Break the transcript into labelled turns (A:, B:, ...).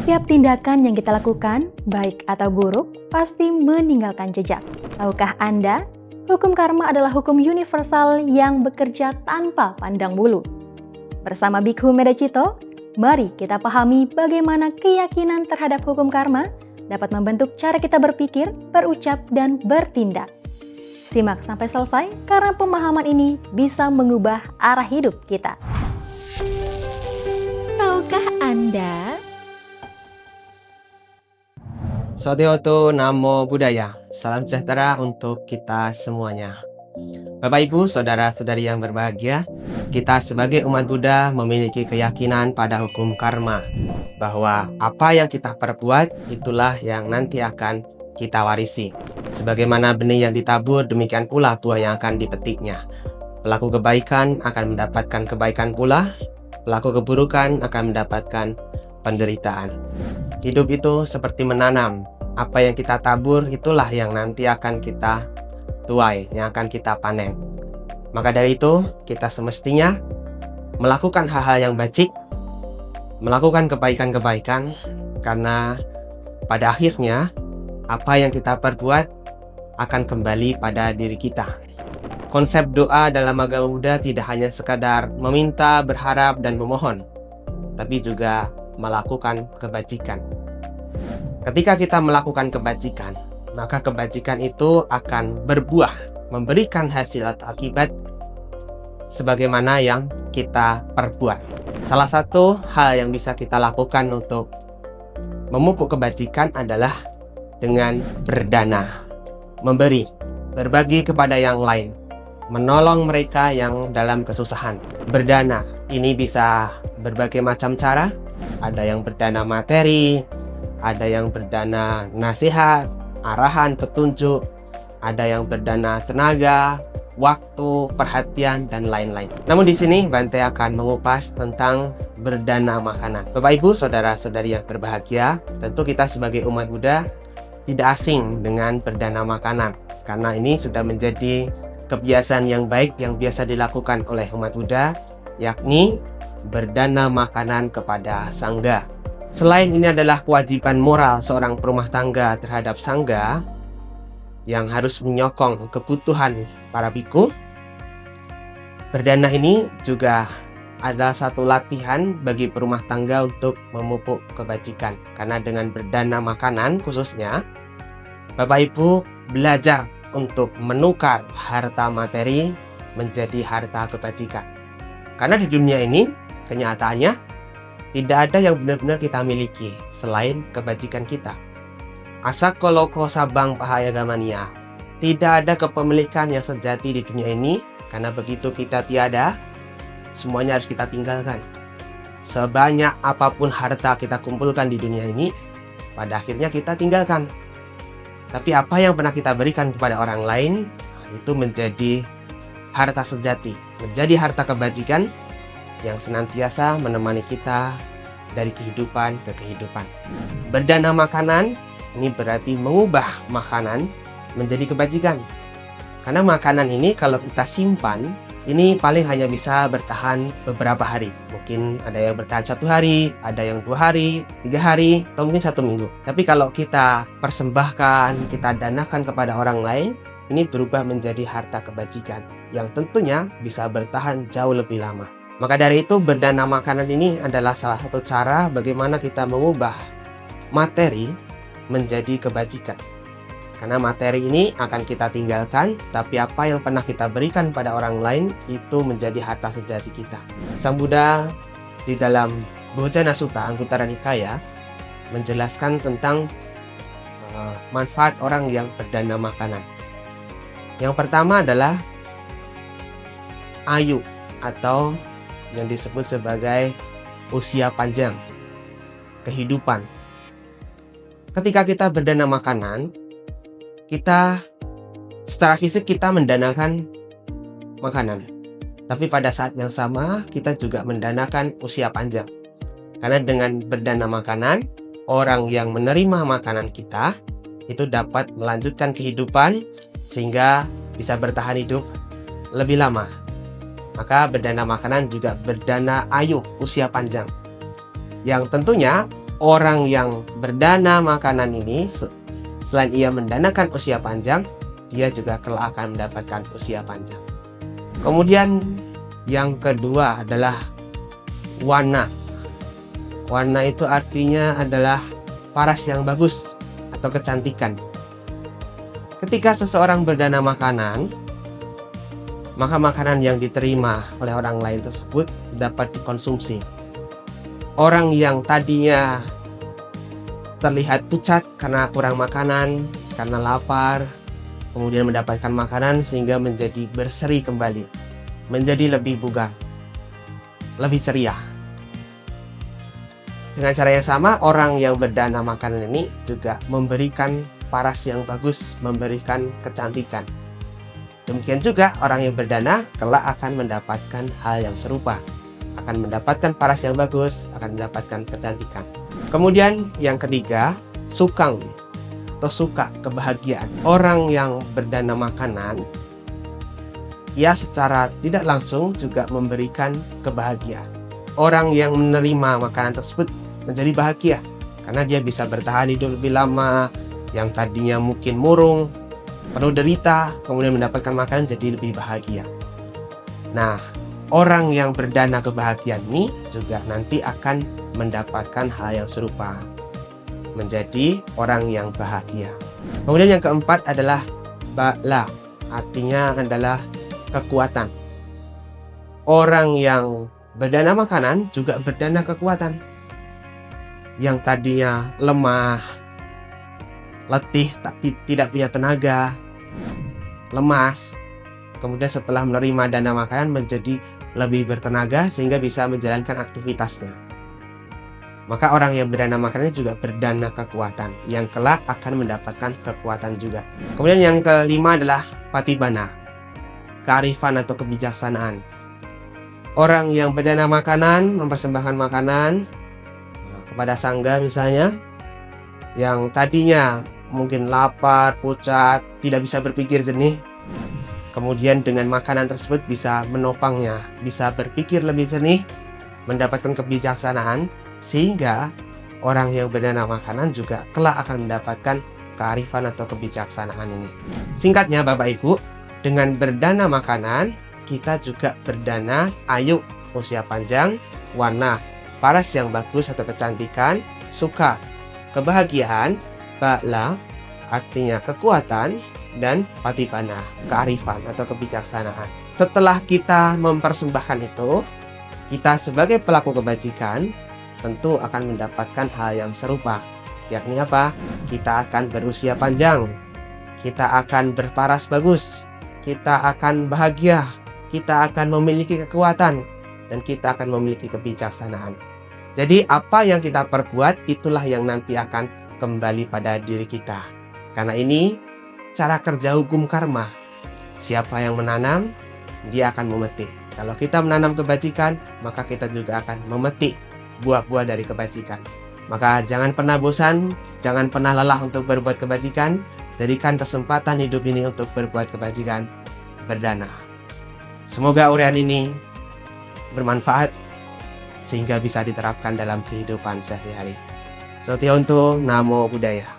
A: Setiap tindakan yang kita lakukan, baik atau buruk, pasti meninggalkan jejak. Tahukah Anda, hukum karma adalah hukum universal yang bekerja tanpa pandang bulu. Bersama Bikhu Medacito, mari kita pahami bagaimana keyakinan terhadap hukum karma dapat membentuk cara kita berpikir, berucap, dan bertindak. Simak sampai selesai karena pemahaman ini bisa mengubah arah hidup kita.
B: Tahukah Anda?
C: Sodioto Namo Buddhaya. Salam sejahtera untuk kita semuanya. Bapak Ibu, saudara-saudari yang berbahagia, kita sebagai umat Buddha memiliki keyakinan pada hukum karma, bahwa apa yang kita perbuat itulah yang nanti akan kita warisi. Sebagaimana benih yang ditabur, demikian pula buah yang akan dipetiknya. Pelaku kebaikan akan mendapatkan kebaikan pula, pelaku keburukan akan mendapatkan penderitaan. Hidup itu seperti menanam. Apa yang kita tabur itulah yang nanti akan kita tuai, yang akan kita panen. Maka dari itu, kita semestinya melakukan hal-hal yang baik, melakukan kebaikan-kebaikan, karena pada akhirnya apa yang kita perbuat akan kembali pada diri kita. Konsep doa dalam agama Buddha tidak hanya sekadar meminta, berharap, dan memohon, tapi juga melakukan kebajikan. Ketika kita melakukan kebajikan, maka kebajikan itu akan berbuah, memberikan hasil atau akibat sebagaimana yang kita perbuat. Salah satu hal yang bisa kita lakukan untuk memupuk kebajikan adalah dengan berdana, memberi, berbagi kepada yang lain, menolong mereka yang dalam kesusahan. Berdana ini bisa berbagai macam cara. Ada yang berdana materi, ada yang berdana nasihat, arahan, petunjuk, ada yang berdana tenaga, waktu, perhatian, dan lain-lain. Namun di sini Bante akan mengupas tentang berdana makanan. Bapak Ibu, saudara-saudari yang berbahagia, tentu kita sebagai umat Buddha tidak asing dengan berdana makanan, karena ini sudah menjadi kebiasaan yang baik yang biasa dilakukan oleh umat Buddha, yakni berdana makanan kepada sangga. Selain ini adalah kewajiban moral seorang perumah tangga terhadap sangga yang harus menyokong kebutuhan para bhikkhu, berdana ini juga adalah satu latihan bagi perumah tangga untuk memupuk kebajikan. Karena dengan berdana makanan khususnya, Bapak Ibu belajar untuk menukar harta materi menjadi harta kebajikan. Karena di dunia ini kenyataannya tidak ada yang benar-benar kita miliki selain kebajikan kita. Asakoloko sabang pahaya gamania. Tidak ada kepemilikan yang sejati di dunia ini, karena begitu kita tiada, semuanya harus kita tinggalkan. Sebanyak apapun harta kita kumpulkan di dunia ini, pada akhirnya kita tinggalkan. Tapi apa yang pernah kita berikan kepada orang lain, itu menjadi harta sejati, menjadi harta kebajikan yang senantiasa menemani kita dari kehidupan ke kehidupan. Berdana makanan ini berarti mengubah makanan menjadi kebajikan. Karena makanan ini kalau kita simpan, ini paling hanya bisa bertahan beberapa hari. Mungkin ada yang bertahan 1 hari, ada yang 2 hari, 3 hari, atau mungkin 1 minggu. Tapi kalau kita persembahkan, kita danakan kepada orang lain, ini berubah menjadi harta kebajikan yang tentunya bisa bertahan jauh lebih lama. Maka dari itu berdana makanan ini adalah salah satu cara bagaimana kita mengubah materi menjadi kebajikan. Karena materi ini akan kita tinggalkan, tapi apa yang pernah kita berikan pada orang lain itu menjadi harta sejati kita. Sang Buddha di dalam Bojana Sutta Anguttara Nikaya menjelaskan tentang manfaat orang yang berdana makanan. Yang pertama adalah ayu atau yang disebut sebagai usia panjang, kehidupan. Ketika kita berdana makanan, kita secara fisik kita mendanakan makanan. Tapi pada saat yang sama kita juga mendanakan usia panjang. Karena dengan berdana makanan, orang yang menerima makanan kita itu dapat melanjutkan kehidupan sehingga bisa bertahan hidup lebih lama. Maka berdana makanan juga berdana ayu, usia panjang. Yang tentunya orang yang berdana makanan ini, selain ia mendanakan usia panjang, dia juga kelak akan mendapatkan usia panjang. Kemudian yang kedua adalah wana. Wana itu artinya adalah paras yang bagus atau kecantikan. Ketika seseorang berdana makanan, maka makanan yang diterima oleh orang lain tersebut dapat dikonsumsi. Orang yang tadinya terlihat pucat karena kurang makanan, karena lapar, kemudian mendapatkan makanan sehingga menjadi berseri kembali, menjadi lebih bugar, lebih ceria. Dengan cara yang sama, orang yang berdana makanan ini juga memberikan paras yang bagus, memberikan kecantikan. Demikian juga orang yang berdana kelak akan mendapatkan hal yang serupa, akan mendapatkan paras yang bagus, akan mendapatkan kecantikan. Kemudian yang ketiga, sukang atau suka, kebahagiaan. Orang yang berdana makanan, ia secara tidak langsung juga memberikan kebahagiaan. Orang yang menerima makanan tersebut menjadi bahagia karena dia bisa bertahan hidup lebih lama. Yang tadinya mungkin murung, penuh derita, kemudian mendapatkan makanan jadi lebih bahagia. Nah, orang yang berdana kebahagiaan ini juga nanti akan mendapatkan hal yang serupa, menjadi orang yang bahagia. Kemudian yang keempat adalah ba'la, artinya adalah kekuatan. Orang yang berdana makanan juga berdana kekuatan. Yang tadinya lemah, letih, tidak punya tenaga, lemas, kemudian setelah menerima dana makanan menjadi lebih bertenaga sehingga bisa menjalankan aktivitasnya. Maka orang yang berdana makanan juga berdana kekuatan, yang kelak akan mendapatkan kekuatan juga. Kemudian yang kelima adalah patibana, kearifan atau kebijaksanaan. Orang yang berdana makanan mempersembahkan makanan kepada sangga misalnya, yang tadinya mungkin lapar, pucat, tidak bisa berpikir jernih, kemudian dengan makanan tersebut bisa menopangnya, bisa berpikir lebih jernih, mendapatkan kebijaksanaan, sehingga orang yang berdana makanan juga kelak akan mendapatkan kearifan atau kebijaksanaan ini. Singkatnya Bapak Ibu, dengan berdana makanan, kita juga berdana ayu, usia panjang, warna, paras yang bagus atau kecantikan, suka, kebahagiaan, ba'la, artinya kekuatan, dan patibana, kearifan atau kebijaksanaan. Setelah kita mempersembahkan itu, kita sebagai pelaku kebajikan tentu akan mendapatkan hal yang serupa. Yakni apa? Kita akan berusia panjang, kita akan berparas bagus, kita akan bahagia, kita akan memiliki kekuatan, dan kita akan memiliki kebijaksanaan. Jadi apa yang kita perbuat itulah yang nanti akan kembali pada diri kita. Karena ini cara kerja hukum karma. Siapa yang menanam, dia akan memetik. Kalau kita menanam kebajikan, maka kita juga akan memetik buah-buah dari kebajikan. Maka jangan pernah bosan, jangan pernah lelah untuk berbuat kebajikan. Jadikan kesempatan hidup ini untuk berbuat kebajikan, berdana. Semoga uraian ini bermanfaat sehingga bisa diterapkan dalam kehidupan sehari-hari. Sotionto, Namo Buddhaya.